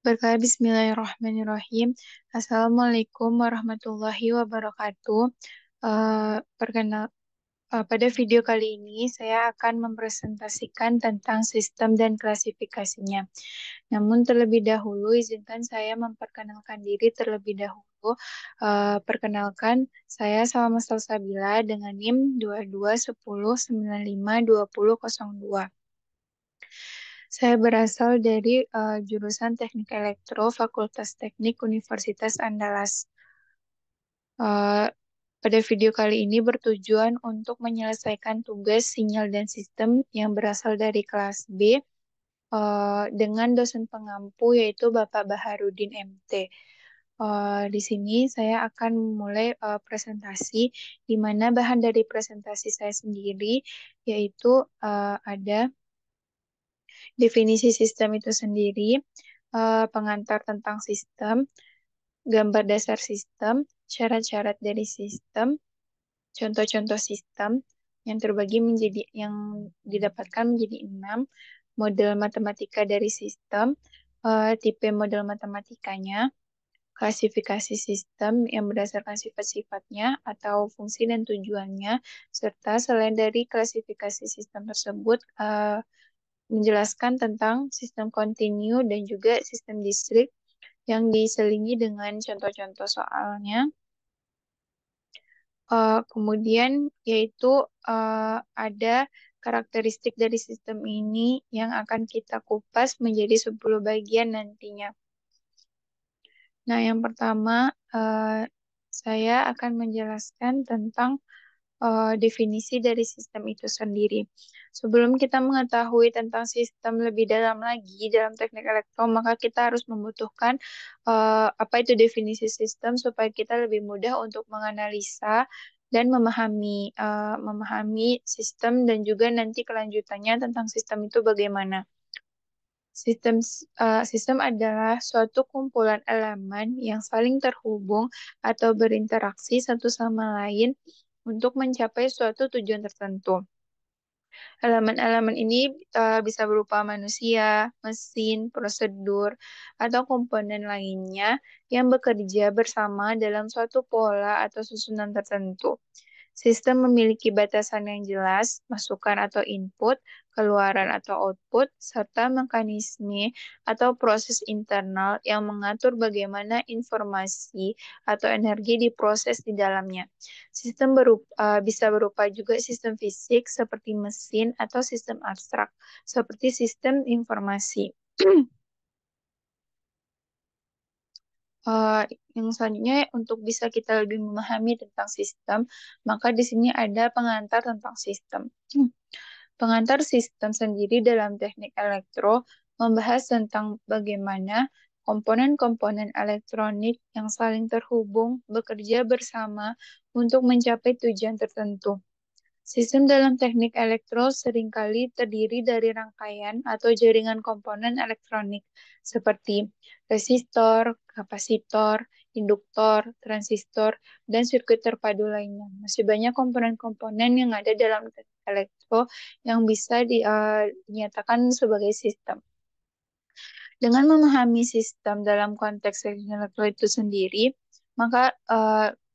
Berkah Bismillahirrahmanirrahim. Assalamualaikum warahmatullahi wabarakatuh. Perkenal, pada video kali ini saya akan mempresentasikan tentang sistem dan klasifikasinya. Namun terlebih dahulu izinkan saya memperkenalkan diri terlebih dahulu. Perkenalkan saya Salma Salsabila dengan NIM 2210952002. Saya berasal dari jurusan Teknik Elektro, Fakultas Teknik Universitas Andalas. Eh, Pada video kali ini bertujuan untuk menyelesaikan tugas sinyal dan sistem yang berasal dari kelas B dengan dosen pengampu yaitu Bapak Baharudin MT. Di sini saya akan memulai presentasi, di mana bahan dari presentasi saya sendiri yaitu ada definisi sistem itu sendiri, pengantar tentang sistem, gambar dasar sistem, syarat-syarat dari sistem, contoh-contoh sistem yang terbagi menjadi yang didapatkan menjadi 6, model matematika dari sistem, tipe model matematikanya, klasifikasi sistem yang berdasarkan sifat-sifatnya atau fungsi dan tujuannya, serta selain dari klasifikasi sistem tersebut, menjelaskan tentang sistem kontinu dan juga sistem distrik yang diselingi dengan contoh-contoh soalnya. Kemudian yaitu ada karakteristik dari sistem ini yang akan kita kupas menjadi 10 bagian nantinya. Nah, yang pertama saya akan menjelaskan tentang definisi dari sistem itu sendiri. Sebelum kita mengetahui tentang sistem lebih dalam lagi dalam teknik elektro, maka kita harus membutuhkan apa itu definisi sistem supaya kita lebih mudah untuk menganalisa dan memahami sistem dan juga nanti kelanjutannya tentang sistem itu bagaimana. Sistem sistem adalah suatu kumpulan elemen yang saling terhubung atau berinteraksi satu sama lain untuk mencapai suatu tujuan tertentu. Elemen-elemen ini bisa berupa manusia, mesin, prosedur, atau komponen lainnya yang bekerja bersama dalam suatu pola atau susunan tertentu. Sistem memiliki batasan yang jelas, masukan atau input, keluaran atau output, serta mekanisme atau proses internal yang mengatur bagaimana informasi atau energi diproses di dalamnya. Sistem bisa berupa juga sistem fisik seperti mesin atau sistem abstrak seperti sistem informasi. Eh, yang selanjutnya untuk bisa kita lebih memahami tentang sistem, maka di sini ada pengantar tentang sistem. Pengantar sistem sendiri dalam teknik elektro membahas tentang bagaimana komponen-komponen elektronik yang saling terhubung bekerja bersama untuk mencapai tujuan tertentu. Sistem dalam teknik elektro seringkali terdiri dari rangkaian atau jaringan komponen elektronik seperti resistor, kapasitor, induktor, transistor, dan sirkuit terpadu lainnya. Masih banyak komponen-komponen yang ada dalam teknik elektro yang bisa dinyatakan sebagai sistem. Dengan memahami sistem dalam konteks teknik elektro itu sendiri, maka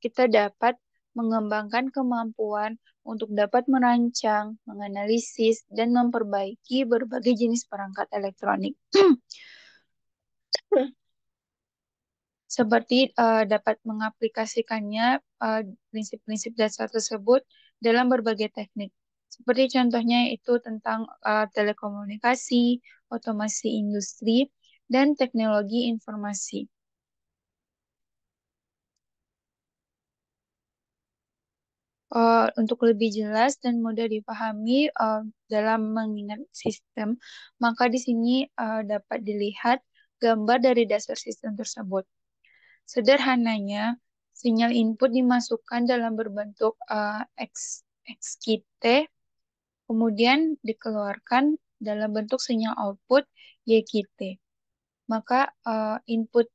kita dapat mengembangkan kemampuan untuk dapat merancang, menganalisis, dan memperbaiki berbagai jenis perangkat elektronik. Seperti dapat mengaplikasikannya prinsip-prinsip dasar tersebut dalam berbagai teknik. Seperti contohnya itu tentang telekomunikasi, otomasi industri, dan teknologi informasi. Untuk lebih jelas dan mudah dipahami dalam mengingat sistem, maka di sini dapat dilihat gambar dari dasar sistem tersebut. Sederhananya, sinyal input dimasukkan dalam berbentuk XKT, kemudian dikeluarkan dalam bentuk sinyal output YKT. Maka input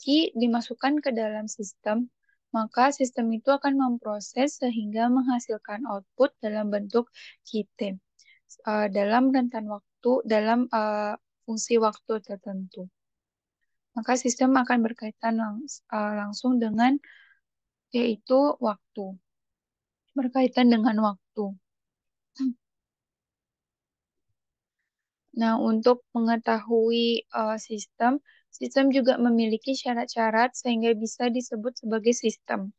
key dimasukkan ke dalam sistem, maka sistem itu akan memproses sehingga menghasilkan output dalam bentuk QT dalam rentan waktu, dalam fungsi waktu tertentu. maka sistem akan berkaitan langsung dengan yaitu waktu, berkaitan dengan waktu. Nah, untuk mengetahui sistem, sistem juga memiliki syarat-syarat sehingga bisa disebut sebagai sistem.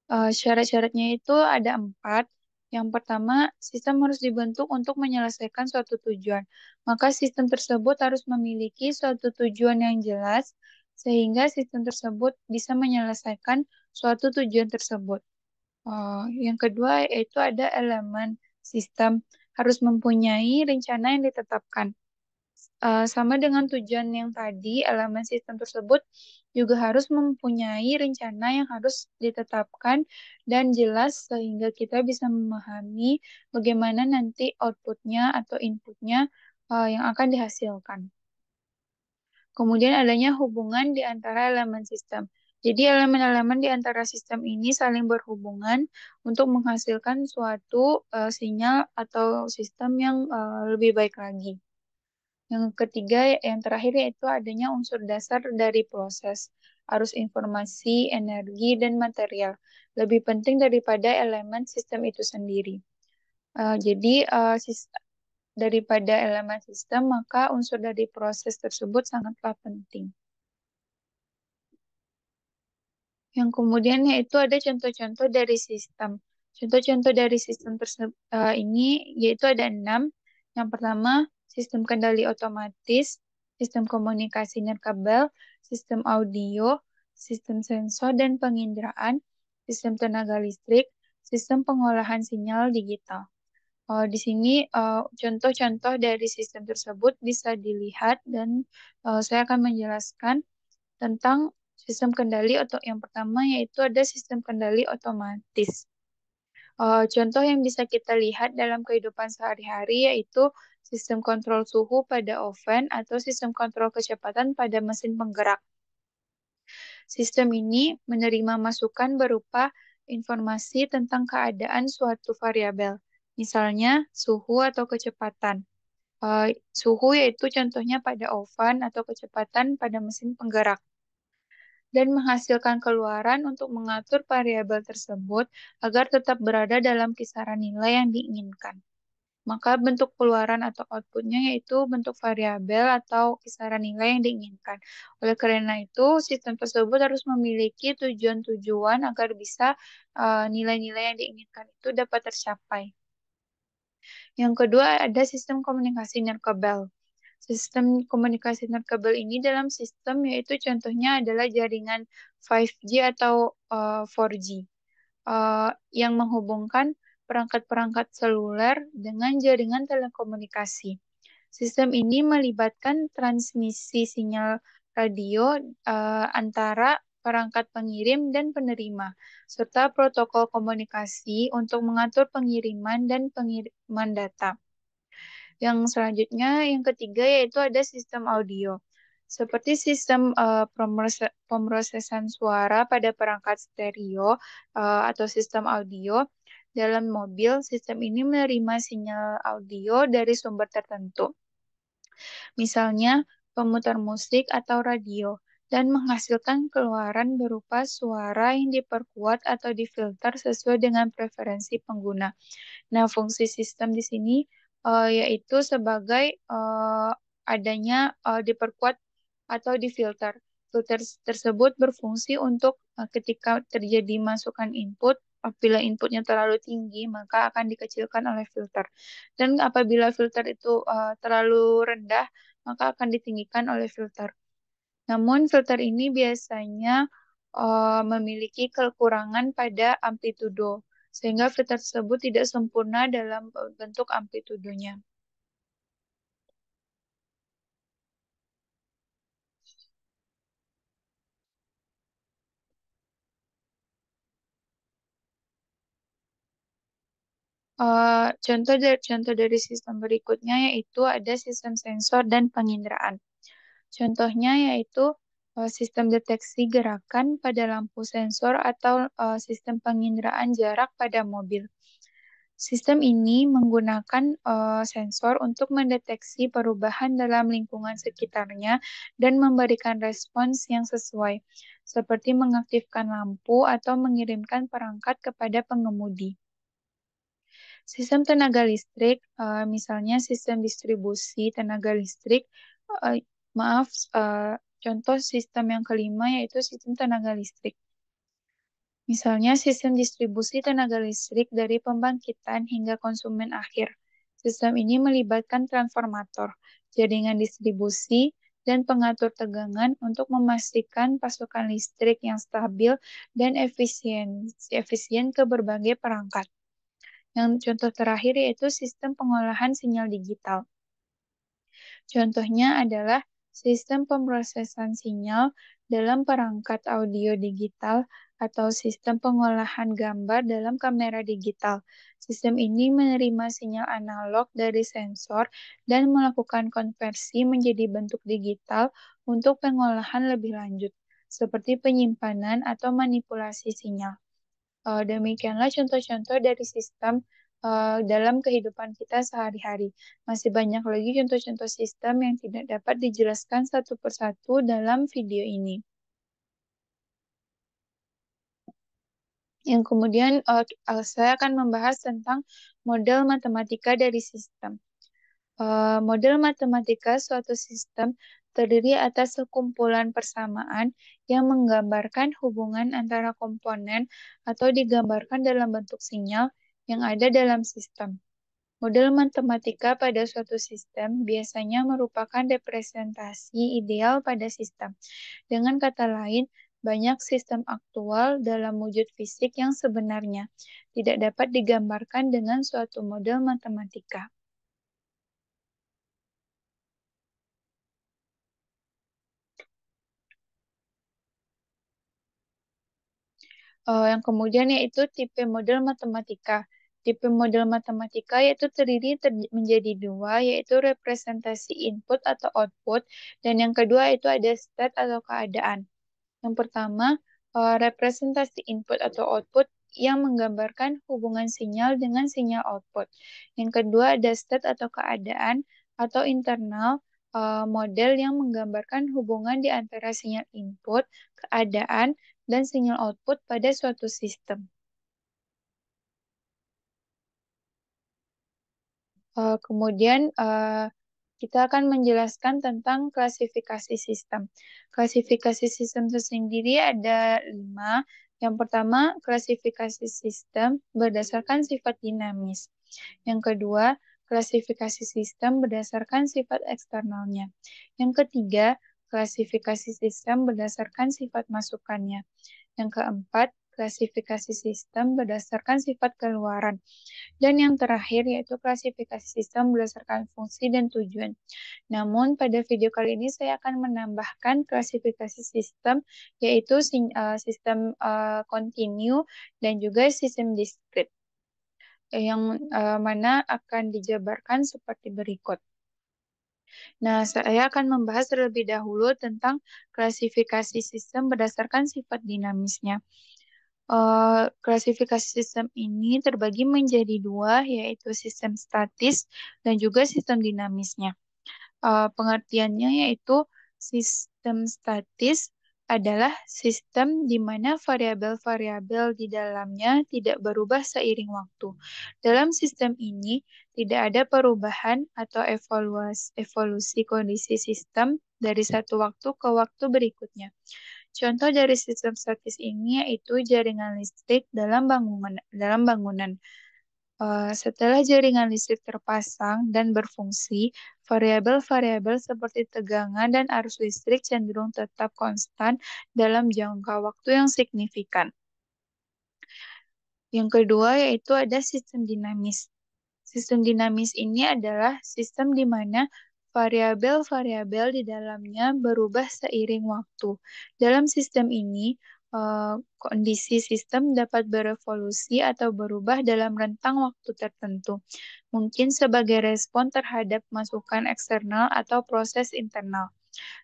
Syarat-syaratnya itu ada 4. Yang pertama, sistem harus dibentuk untuk menyelesaikan suatu tujuan. Maka sistem tersebut harus memiliki suatu tujuan yang jelas, sehingga sistem tersebut bisa menyelesaikan suatu tujuan tersebut. Yang kedua, yaitu ada elemen sistem harus mempunyai rencana yang ditetapkan. Sama dengan tujuan yang tadi, elemen sistem tersebut juga harus mempunyai rencana yang harus ditetapkan dan jelas sehingga kita bisa memahami bagaimana nanti outputnya atau inputnya yang akan dihasilkan. Kemudian adanya hubungan di antara elemen sistem. Jadi elemen-elemen di antara sistem ini saling berhubungan untuk menghasilkan suatu sinyal atau sistem yang lebih baik lagi. Yang ketiga, yang terakhir yaitu adanya unsur dasar dari proses, arus informasi, energi, dan material. Lebih penting daripada elemen sistem itu sendiri. Jadi, daripada elemen sistem, maka unsur dari proses tersebut sangatlah penting. Yang kemudian yaitu ada contoh-contoh dari sistem. Contoh-contoh dari sistem tersebut ini yaitu ada 6. Yang pertama, sistem kendali otomatis, sistem komunikasi nirkabel, sistem audio, sistem sensor dan penginderaan, sistem tenaga listrik, sistem pengolahan sinyal digital. Di sini contoh-contoh dari sistem tersebut bisa dilihat dan saya akan menjelaskan tentang sistem kendali atau yang pertama yaitu ada sistem kendali otomatis. Contoh yang bisa kita lihat dalam kehidupan sehari-hari yaitu sistem kontrol suhu pada oven atau sistem kontrol kecepatan pada mesin penggerak. Sistem ini menerima masukan berupa informasi tentang keadaan suatu variabel, misalnya suhu atau kecepatan. Suhu yaitu contohnya pada oven atau kecepatan pada mesin penggerak dan menghasilkan keluaran untuk mengatur variabel tersebut agar tetap berada dalam kisaran nilai yang diinginkan. Maka bentuk keluaran atau outputnya yaitu bentuk variabel atau kisaran nilai yang diinginkan. Oleh karena itu, sistem tersebut harus memiliki tujuan-tujuan agar bisa nilai-nilai yang diinginkan itu dapat tercapai. Yang kedua ada sistem komunikasi nirkabel. Sistem komunikasi nirkabel ini dalam sistem yaitu contohnya adalah jaringan 5G atau 4G yang menghubungkan perangkat-perangkat seluler dengan jaringan telekomunikasi. Sistem ini melibatkan transmisi sinyal radio antara perangkat pengirim dan penerima, serta protokol komunikasi untuk mengatur pengiriman dan pengiriman data. Yang selanjutnya, yang ketiga yaitu ada sistem audio. Seperti sistem pemrosesan suara pada perangkat stereo atau sistem audio dalam mobil, sistem ini menerima sinyal audio dari sumber tertentu, misalnya pemutar musik atau radio, dan menghasilkan keluaran berupa suara yang diperkuat atau difilter sesuai dengan preferensi pengguna. Nah, fungsi sistem di sini yaitu sebagai adanya diperkuat atau difilter. Filter tersebut berfungsi untuk ketika terjadi masukan input, apabila inputnya terlalu tinggi, maka akan dikecilkan oleh filter. Dan apabila filter itu terlalu rendah, maka akan ditinggikan oleh filter. Namun filter ini biasanya memiliki kekurangan pada amplitudo, sehingga filter tersebut tidak sempurna dalam bentuk amplitudonya. Contoh dari sistem berikutnya yaitu ada sistem sensor dan penginderaan. Contohnya yaitu sistem deteksi gerakan pada lampu sensor atau sistem penginderaan jarak pada mobil. Sistem ini menggunakan sensor untuk mendeteksi perubahan dalam lingkungan sekitarnya dan memberikan respons yang sesuai, seperti mengaktifkan lampu atau mengirimkan perangkat kepada pengemudi. Sistem tenaga listrik, misalnya sistem distribusi tenaga listrik, eh, maaf, contoh sistem yang kelima yaitu sistem tenaga listrik. Misalnya sistem distribusi tenaga listrik dari pembangkitan hingga konsumen akhir. Sistem ini melibatkan transformator, jaringan distribusi, dan pengatur tegangan untuk memastikan pasokan listrik yang stabil dan efisien ke berbagai perangkat. Yang contoh terakhir yaitu sistem pengolahan sinyal digital. Contohnya adalah sistem pemrosesan sinyal dalam perangkat audio digital atau sistem pengolahan gambar dalam kamera digital. Sistem ini menerima sinyal analog dari sensor dan melakukan konversi menjadi bentuk digital untuk pengolahan lebih lanjut, seperti penyimpanan atau manipulasi sinyal. Demikianlah contoh-contoh dari sistem dalam kehidupan kita sehari-hari. Masih banyak lagi contoh-contoh sistem yang tidak dapat dijelaskan satu persatu dalam video ini. Yang kemudian saya akan membahas tentang model matematika dari sistem. Model matematika suatu sistem terdiri atas sekumpulan persamaan yang menggambarkan hubungan antara komponen atau digambarkan dalam bentuk sinyal yang ada dalam sistem. Model matematika pada suatu sistem biasanya merupakan representasi ideal pada sistem. Dengan kata lain, banyak sistem aktual dalam wujud fisik yang sebenarnya tidak dapat digambarkan dengan suatu model matematika. Yang kemudian yaitu tipe model matematika. Tipe model matematika yaitu terdiri menjadi dua, yaitu representasi input atau output, dan yang kedua itu ada state atau keadaan. Yang pertama, representasi input atau output yang menggambarkan hubungan sinyal dengan sinyal output. Yang kedua ada state atau keadaan atau internal model yang menggambarkan hubungan di antara sinyal input, keadaan, dan sinyal output pada suatu sistem. Kemudian kita akan menjelaskan tentang klasifikasi sistem. Klasifikasi sistem itu sendiri ada 5. Yang pertama, klasifikasi sistem berdasarkan sifat dinamis. Yang kedua, klasifikasi sistem berdasarkan sifat eksternalnya. Yang ketiga, klasifikasi sistem berdasarkan sifat masukannya. Yang keempat, klasifikasi sistem berdasarkan sifat keluaran. Dan yang terakhir yaitu klasifikasi sistem berdasarkan fungsi dan tujuan. Namun pada video kali ini saya akan menambahkan klasifikasi sistem yaitu sistem continue dan juga sistem discrete yang mana akan dijabarkan seperti berikut. Nah, saya akan membahas terlebih dahulu tentang klasifikasi sistem berdasarkan sifat dinamisnya. Klasifikasi sistem ini terbagi menjadi dua, yaitu sistem statis dan juga sistem dinamisnya. Pengertiannya yaitu sistem statis adalah sistem di mana variabel-variabel di dalamnya tidak berubah seiring waktu. Dalam sistem ini tidak ada perubahan atau evolusi kondisi sistem dari satu waktu ke waktu berikutnya. Contoh dari sistem statis ini yaitu jaringan listrik dalam bangunan. Setelah jaringan listrik terpasang dan berfungsi, variabel-variabel seperti tegangan dan arus listrik cenderung tetap konstan dalam jangka waktu yang signifikan. Yang kedua yaitu ada sistem dinamis. Sistem dinamis ini adalah sistem di mana variabel-variabel di dalamnya berubah seiring waktu. Dalam sistem ini, kondisi sistem dapat berevolusi atau berubah dalam rentang waktu tertentu, mungkin sebagai respon terhadap masukan eksternal atau proses internal.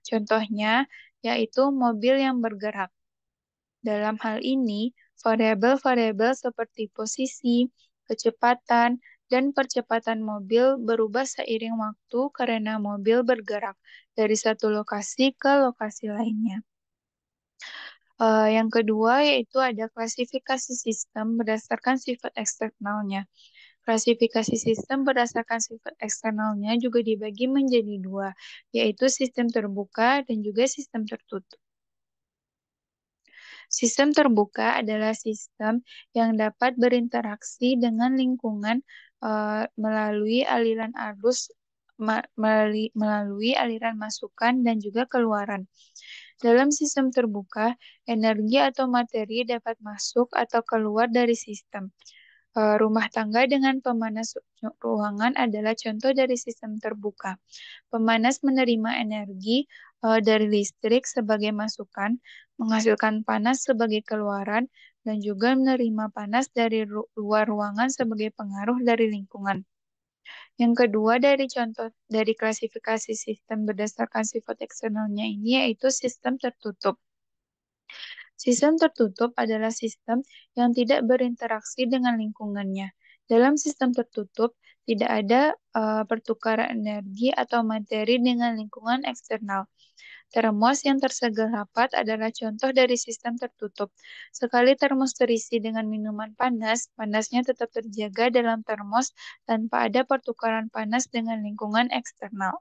Contohnya, yaitu mobil yang bergerak. Dalam hal ini, variabel-variabel seperti posisi, kecepatan, dan percepatan mobil berubah seiring waktu karena mobil bergerak dari satu lokasi ke lokasi lainnya. Yang kedua yaitu ada klasifikasi sistem berdasarkan sifat eksternalnya. Klasifikasi sistem berdasarkan sifat eksternalnya juga dibagi menjadi dua, yaitu sistem terbuka dan juga sistem tertutup. Sistem terbuka adalah sistem yang dapat berinteraksi dengan lingkungan melalui aliran arus, melalui aliran masukan dan juga keluaran. Dalam sistem terbuka, energi atau materi dapat masuk atau keluar dari sistem. Rumah tangga dengan pemanas ruangan adalah contoh dari sistem terbuka. Pemanas menerima energi dari listrik sebagai masukan, menghasilkan panas sebagai keluaran, dan juga menerima panas dari luar ruangan sebagai pengaruh dari lingkungan. Yang kedua dari contoh dari klasifikasi sistem berdasarkan sifat eksternalnya ini yaitu sistem tertutup. Sistem tertutup adalah sistem yang tidak berinteraksi dengan lingkungannya. Dalam sistem tertutup, tidak ada pertukaran energi atau materi dengan lingkungan eksternal. Termos yang tersegel rapat adalah contoh dari sistem tertutup. Sekali termos terisi dengan minuman panas, panasnya tetap terjaga dalam termos tanpa ada pertukaran panas dengan lingkungan eksternal.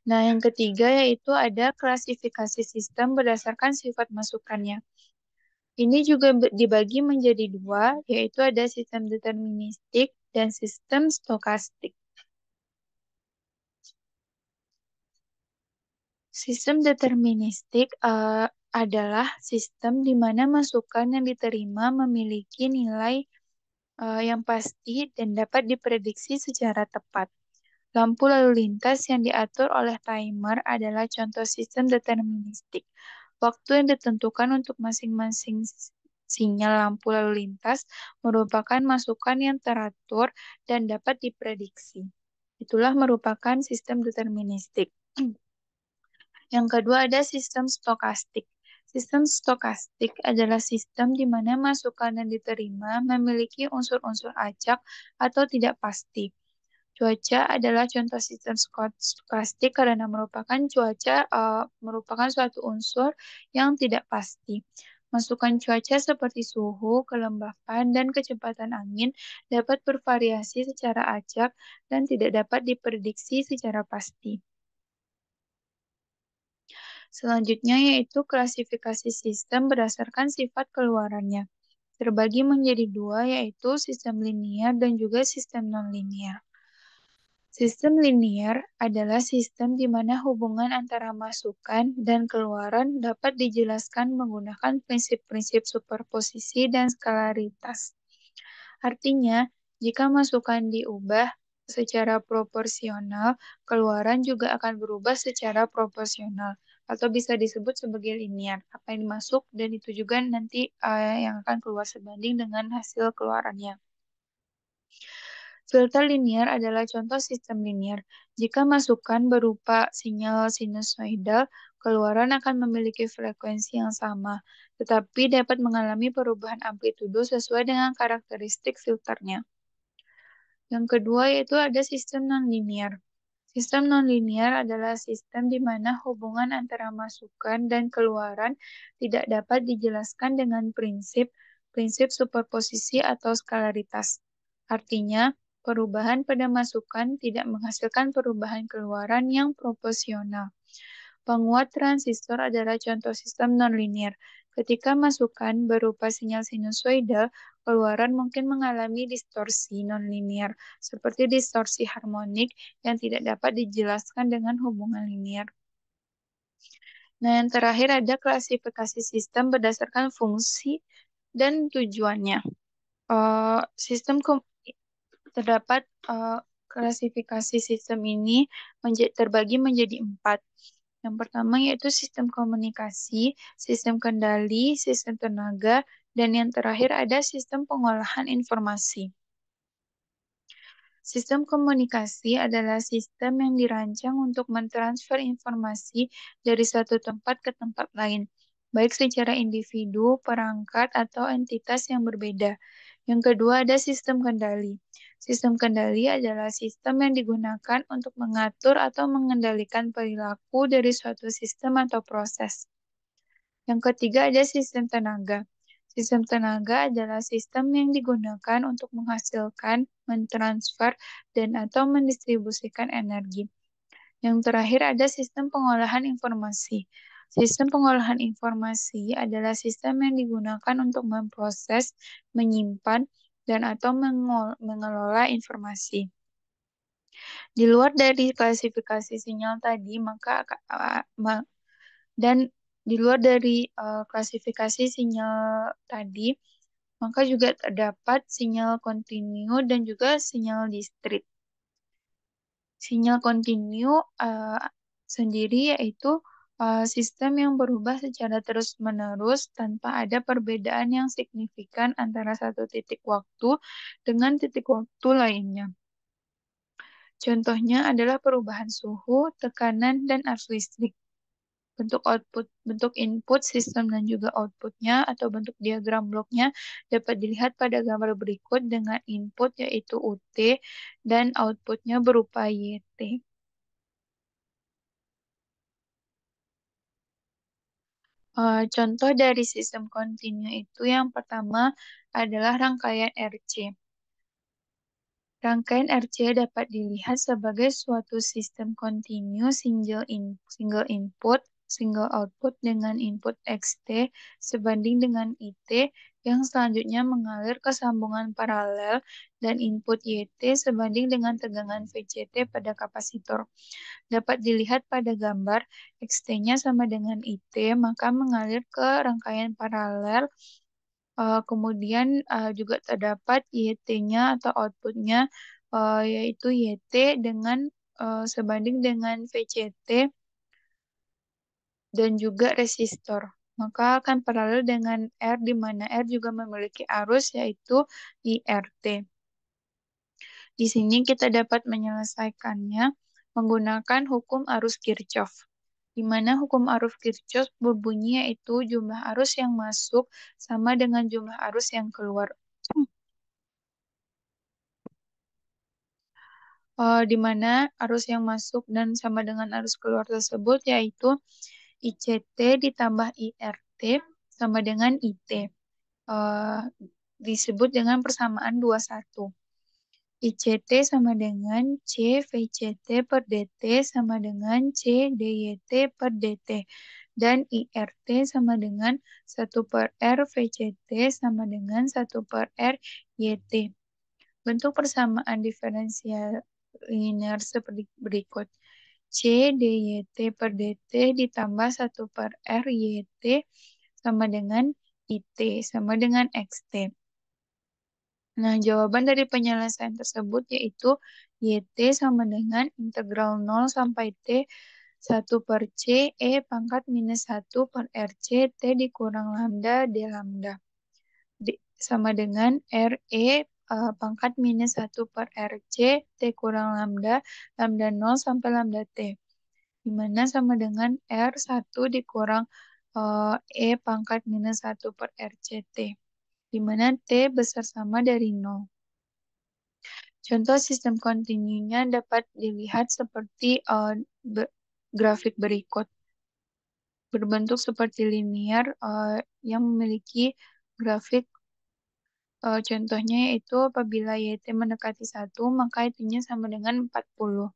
Nah, yang ketiga yaitu ada klasifikasi sistem berdasarkan sifat masukannya. Ini juga dibagi menjadi dua, yaitu ada sistem deterministik dan sistem stokastik. Sistem deterministik adalah sistem di mana masukan yang diterima memiliki nilai yang pasti dan dapat diprediksi secara tepat. Lampu lalu lintas yang diatur oleh timer adalah contoh sistem deterministik. Waktu yang ditentukan untuk masing-masing sinyal lampu lalu lintas merupakan masukan yang teratur dan dapat diprediksi. Itulah merupakan sistem deterministik. Yang kedua ada sistem stokastik. Sistem stokastik adalah sistem di mana masukan yang diterima memiliki unsur-unsur acak atau tidak pasti. Cuaca adalah contoh sistem stokastik karena merupakan cuaca merupakan suatu unsur yang tidak pasti. Masukan cuaca seperti suhu, kelembapan, dan kecepatan angin dapat bervariasi secara acak dan tidak dapat diprediksi secara pasti. Selanjutnya yaitu klasifikasi sistem berdasarkan sifat keluarannya. Terbagi menjadi dua yaitu sistem linier dan juga sistem non-linier. Sistem linier adalah sistem di mana hubungan antara masukan dan keluaran dapat dijelaskan menggunakan prinsip-prinsip superposisi dan skalaritas. Artinya, jika masukan diubah secara proporsional, keluaran juga akan berubah secara proporsional atau bisa disebut sebagai linier. Apa yang dimasuk dan itu juga nanti yang akan keluar sebanding dengan hasil keluarannya. Filter linier adalah contoh sistem linier. Jika masukan berupa sinyal sinusoidal, keluaran akan memiliki frekuensi yang sama, tetapi dapat mengalami perubahan amplitudo sesuai dengan karakteristik filternya. Yang kedua yaitu ada sistem nonlinier. Sistem nonlinier adalah sistem di mana hubungan antara masukan dan keluaran tidak dapat dijelaskan dengan prinsip superposisi atau skalaritas. Artinya, perubahan pada masukan tidak menghasilkan perubahan keluaran yang proporsional. Penguat transistor adalah contoh sistem nonlinier. Ketika masukan berupa sinyal sinusoidal, keluaran mungkin mengalami distorsi nonlinier, seperti distorsi harmonik yang tidak dapat dijelaskan dengan hubungan linier. Nah, yang terakhir ada klasifikasi sistem berdasarkan fungsi dan tujuannya. Sistem terdapat klasifikasi sistem ini terbagi menjadi 4. Yang pertama yaitu sistem komunikasi, sistem kendali, sistem tenaga, dan yang terakhir ada sistem pengolahan informasi. Sistem komunikasi adalah sistem yang dirancang untuk mentransfer informasi dari satu tempat ke tempat lain, baik secara individu, perangkat, atau entitas yang berbeda. Yang kedua ada sistem kendali. Sistem kendali adalah sistem yang digunakan untuk mengatur atau mengendalikan perilaku dari suatu sistem atau proses. Yang ketiga ada sistem tenaga. Sistem tenaga adalah sistem yang digunakan untuk menghasilkan, mentransfer, dan atau mendistribusikan energi. Yang terakhir ada sistem pengolahan informasi. Sistem pengolahan informasi adalah sistem yang digunakan untuk memproses, menyimpan, dan atau mengelola informasi. Di luar dari klasifikasi sinyal tadi, dan di luar dari klasifikasi sinyal tadi, maka juga terdapat sinyal kontinu dan juga sinyal distrit. Sinyal kontinu sendiri yaitu sistem yang berubah secara terus-menerus tanpa ada perbedaan yang signifikan antara satu titik waktu dengan titik waktu lainnya. Contohnya adalah perubahan suhu, tekanan, dan arus listrik. Bentuk input sistem dan juga outputnya atau bentuk diagram bloknya dapat dilihat pada gambar berikut dengan input yaitu UT dan outputnya berupa YT. Contoh dari sistem kontinu itu yang pertama adalah rangkaian RC. Rangkaian RC dapat dilihat sebagai suatu sistem kontinu single input, single output dengan input XT sebanding dengan IT yang selanjutnya mengalir ke sambungan paralel dan input YT sebanding dengan tegangan VCT pada kapasitor. Dapat dilihat pada gambar, XT-nya sama dengan IT, maka mengalir ke rangkaian paralel. Kemudian juga terdapat YT-nya atau outputnya, yaitu YT dengan sebanding dengan VCT dan juga resistor. Maka akan paralel dengan R, di mana R juga memiliki arus, yaitu IRT. Di sini kita dapat menyelesaikannya menggunakan hukum arus Kirchhoff, di mana hukum arus Kirchhoff berbunyi yaitu jumlah arus yang masuk sama dengan jumlah arus yang keluar. Di mana arus yang masuk dan sama dengan arus keluar tersebut yaitu ICT ditambah IRT sama dengan IT. Disebut dengan persamaan 21. ICT sama dengan C VCT per DT sama dengan C DYT per DT. Dan IRT sama dengan 1 per R VCT sama dengan 1 per R YT. Bentuk persamaan diferensial linear seperti berikut. C DYT per DT ditambah 1 per R YT sama dengan IT sama dengan XT. Nah, jawaban dari penyelesaian tersebut yaitu YT sama dengan integral 0 sampai T 1 per C E pangkat minus 1 per RC T dikurang lambda D lambda. Sama dengan RE pangkat minus 1 per RC T kurang lambda, lambda 0 sampai lambda T. Dimana sama dengan R1 dikurang E pangkat minus 1 per RCT. Di mana T besar sama dari 0. Contoh sistem kontinunya dapat dilihat seperti grafik berikut. Berbentuk seperti linear yang memiliki grafik. Contohnya yaitu apabila YT mendekati 1, maka itunya sama dengan 40.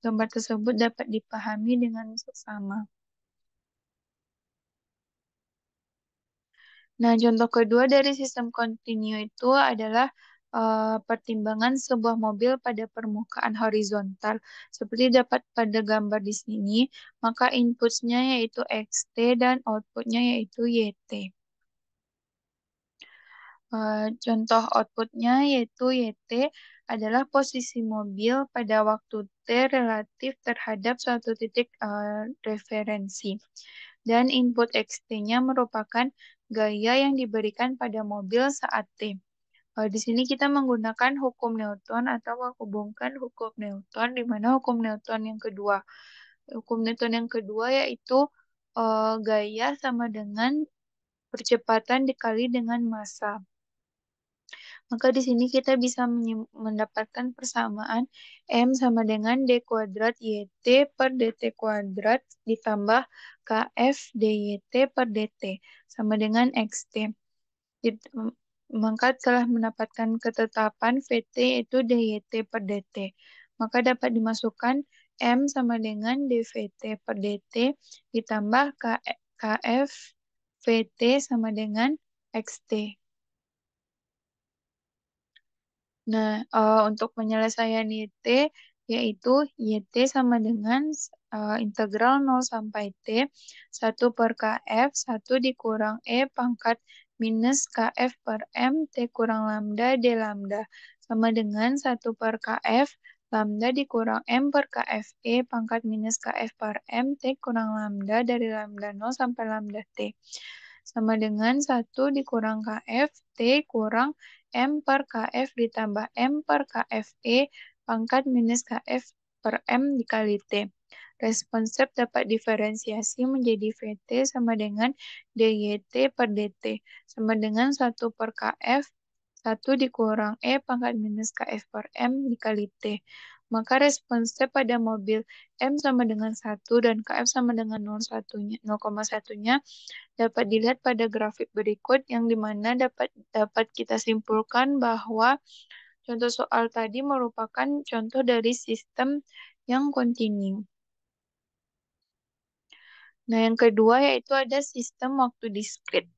Gambar tersebut dapat dipahami dengan seksama. Nah, contoh kedua dari sistem kontinu itu adalah pertimbangan sebuah mobil pada permukaan horizontal. Seperti dapat pada gambar di sini, maka inputnya yaitu XT dan outputnya yaitu YT. Contoh outputnya yaitu YT adalah posisi mobil pada waktu T relatif terhadap suatu titik referensi. Dan input XT-nya merupakan gaya yang diberikan pada mobil saat T. Di sini kita menggunakan hukum Newton atau menghubungkan hukum Newton, di mana hukum Newton yang kedua. Hukum Newton yang kedua yaitu gaya sama dengan percepatan dikali dengan massa. Maka di sini kita bisa mendapatkan persamaan M sama dengan D kuadrat YT per DT kuadrat ditambah KF DYT per DT sama dengan XT. Dit- Maka telah mendapatkan ketetapan VT itu DYT per DT. Maka dapat dimasukkan M sama dengan DVT per DT ditambah KF VT sama dengan XT. Nah, untuk penyelesaian YT, yaitu YT sama dengan integral 0 sampai T, 1/KF, 1 dikurang E pangkat minus KF per M, T kurang lambda, D lambda. Sama dengan 1/KF, lambda dikurang M per KF E pangkat minus KF per M, T kurang lambda dari lambda 0 sampai lambda T. Sama dengan 1 dikurang KF, T kurang M per KF ditambah M per KF E pangkat minus KF per M dikali T. Responsif dapat diferensiasi menjadi VT sama dengan DYT per DT sama dengan 1 per KF 1 dikurang E pangkat minus KF per M dikali T. Maka responsif pada mobil M sama dengan 1 dan KF sama dengan 0,1-nya dapat dilihat pada grafik berikut yang dimana dapat kita simpulkan bahwa contoh soal tadi merupakan contoh dari sistem yang kontinu. Nah, yang kedua yaitu ada sistem waktu diskrit.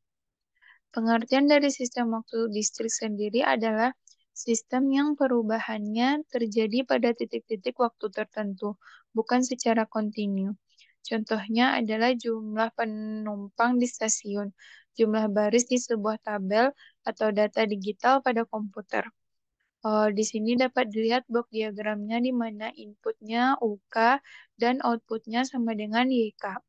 Pengertian dari sistem waktu diskrit sendiri adalah sistem yang perubahannya terjadi pada titik-titik waktu tertentu, bukan secara kontinu. Contohnya adalah jumlah penumpang di stasiun, jumlah baris di sebuah tabel, atau data digital pada komputer. Di sini dapat dilihat blok diagramnya di mana inputnya UK dan outputnya sama dengan YK.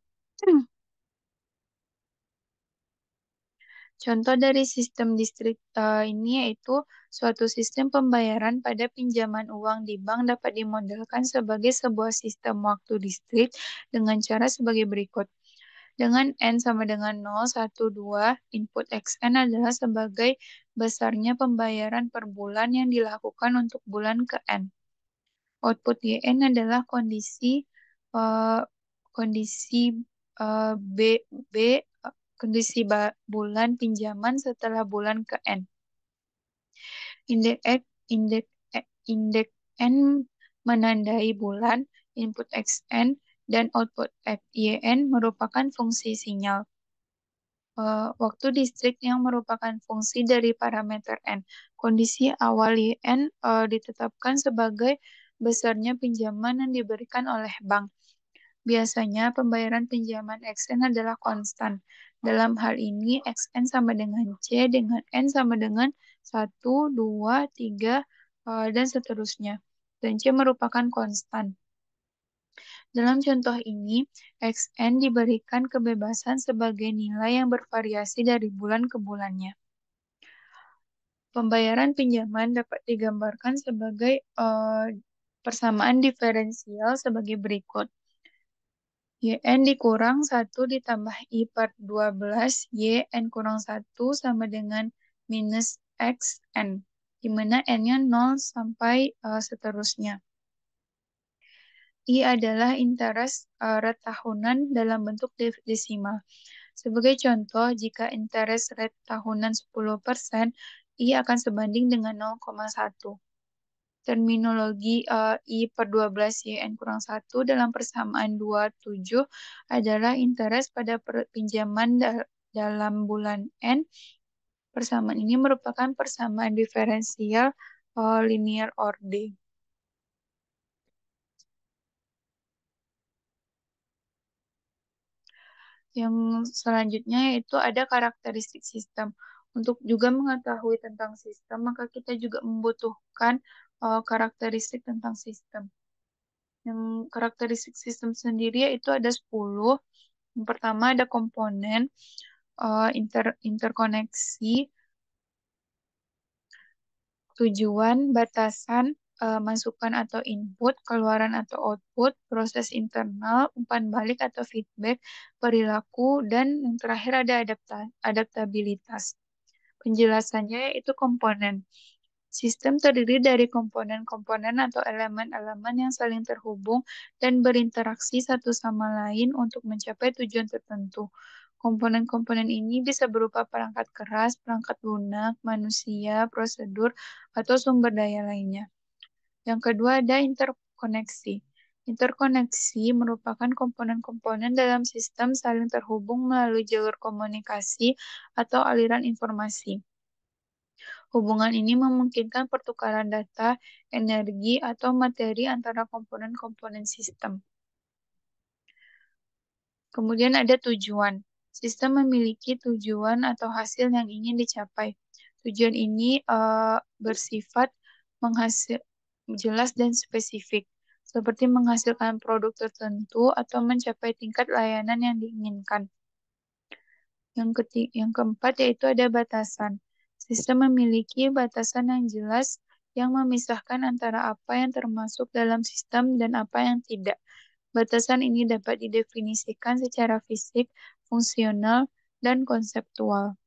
Contoh dari sistem distrik ini yaitu suatu sistem pembayaran pada pinjaman uang di bank dapat dimodelkan sebagai sebuah sistem waktu distrik dengan cara sebagai berikut. Dengan N sama dengan 0, 1, 2, input XN adalah sebagai besarnya pembayaran per bulan yang dilakukan untuk bulan ke N. Output YN adalah eh, kondisi B, B kondisi bulan pinjaman setelah bulan ke N. Indeks X, indeks N menandai bulan, input XN, dan output YN merupakan fungsi sinyal. Waktu distrik yang merupakan fungsi dari parameter N. Kondisi awal YN ditetapkan sebagai besarnya pinjaman yang diberikan oleh bank. Biasanya pembayaran pinjaman XN adalah konstan. Dalam hal ini XN sama dengan C dengan N sama dengan 1, 2, 3, dan seterusnya. Dan C merupakan konstan. Dalam contoh ini, XN diberikan kebebasan sebagai nilai yang bervariasi dari bulan ke bulannya. Pembayaran pinjaman dapat digambarkan sebagai persamaan diferensial sebagai berikut. YN dikurang 1 ditambah I per 12, YN kurang 1 sama dengan minus XN, di mana N-nya 0 sampai seterusnya. I adalah interest rate tahunan dalam bentuk desimal. Sebagai contoh, jika interest rate tahunan 10%, I akan sebanding dengan 0,1. Terminologi I per 12 YN kurang 1 dalam persamaan 27 adalah interest pada pinjaman dalam bulan N. Persamaan ini merupakan persamaan diferensial linear order. Yang selanjutnya yaitu ada karakteristik sistem. Untuk juga mengetahui tentang sistem, maka kita juga membutuhkan karakteristik tentang sistem. Yang karakteristik sistem sendiri yaitu ada 10. Yang pertama ada komponen, interkoneksi, tujuan, batasan, masukan atau input, keluaran atau output, proses internal, umpan balik atau feedback, perilaku, dan yang terakhir ada adaptabilitas. Penjelasannya yaitu komponen. Sistem terdiri dari komponen-komponen atau elemen-elemen yang saling terhubung dan berinteraksi satu sama lain untuk mencapai tujuan tertentu. Komponen-komponen ini bisa berupa perangkat keras, perangkat lunak, manusia, prosedur, atau sumber daya lainnya. Yang kedua ada interkoneksi. Interkoneksi merupakan komponen-komponen dalam sistem saling terhubung melalui jalur komunikasi atau aliran informasi. Hubungan ini memungkinkan pertukaran data, energi, atau materi antara komponen-komponen sistem. Kemudian ada tujuan. Sistem memiliki tujuan atau hasil yang ingin dicapai. Tujuan ini bersifat menghasil jelas dan spesifik, seperti menghasilkan produk tertentu atau mencapai tingkat layanan yang diinginkan. Yang keempat yaitu ada batasan. Sistem memiliki batasan yang jelas yang memisahkan antara apa yang termasuk dalam sistem dan apa yang tidak. Batasan ini dapat didefinisikan secara fisik, fungsional, dan konseptual.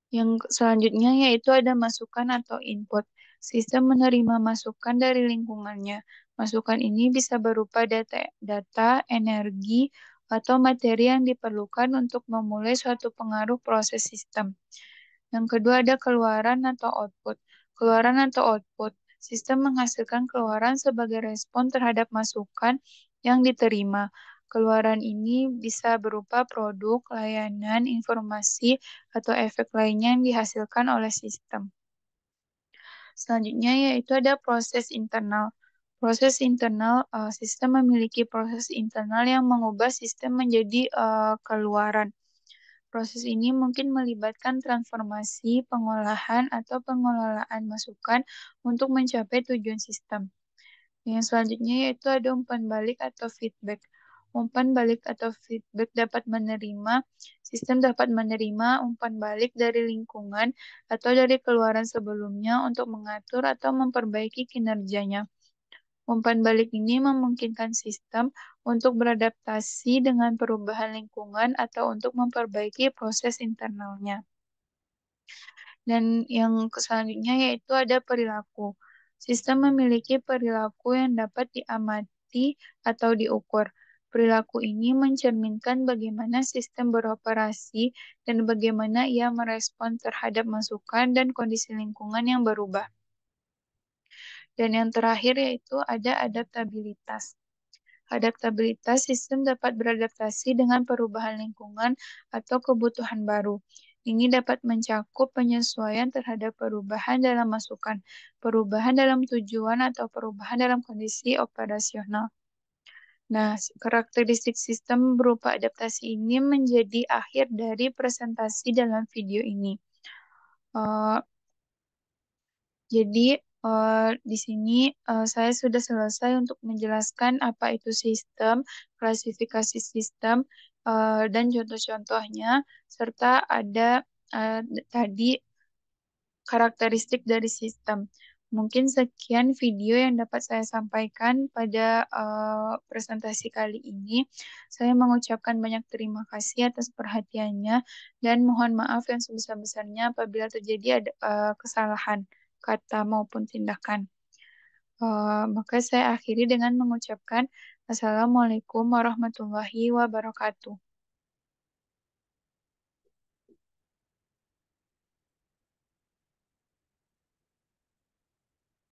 Yang selanjutnya yaitu ada masukan atau input. Sistem menerima masukan dari lingkungannya. Masukan ini bisa berupa data, energi, atau materi yang diperlukan untuk memulai suatu pengaruh proses sistem. Yang kedua ada keluaran atau output. Keluaran atau output. Sistem menghasilkan keluaran sebagai respon terhadap masukan yang diterima. Keluaran ini bisa berupa produk, layanan, informasi, atau efek lainnya yang dihasilkan oleh sistem. Selanjutnya yaitu ada proses internal. Proses internal, sistem memiliki proses internal yang mengubah sistem menjadi keluaran. Proses ini mungkin melibatkan transformasi, pengolahan, atau pengelolaan masukan untuk mencapai tujuan sistem. Yang selanjutnya yaitu ada umpan balik atau feedback. Umpan balik atau feedback sistem dapat menerima umpan balik dari lingkungan atau dari keluaran sebelumnya untuk mengatur atau memperbaiki kinerjanya. Umpan balik ini memungkinkan sistem untuk beradaptasi dengan perubahan lingkungan atau untuk memperbaiki proses internalnya. Dan yang selanjutnya yaitu ada perilaku. Sistem memiliki perilaku yang dapat diamati atau diukur. Perilaku ini mencerminkan bagaimana sistem beroperasi dan bagaimana ia merespon terhadap masukan dan kondisi lingkungan yang berubah. Dan yang terakhir yaitu ada adaptabilitas. Adaptabilitas sistem dapat beradaptasi dengan perubahan lingkungan atau kebutuhan baru. Ini dapat mencakup penyesuaian terhadap perubahan dalam masukan, perubahan dalam tujuan, atau perubahan dalam kondisi operasional. Nah, karakteristik sistem berupa adaptasi ini menjadi akhir dari presentasi dalam video ini. Uh, Jadi, di sini saya sudah selesai untuk menjelaskan apa itu sistem, klasifikasi sistem, dan contoh-contohnya, serta ada tadi karakteristik dari sistem. Mungkin sekian video yang dapat saya sampaikan pada presentasi kali ini. Saya mengucapkan banyak terima kasih atas perhatiannya dan mohon maaf yang sebesar-besarnya apabila terjadi ada kesalahan kata maupun tindakan. Maka saya akhiri dengan mengucapkan Assalamualaikum warahmatullahi wabarakatuh.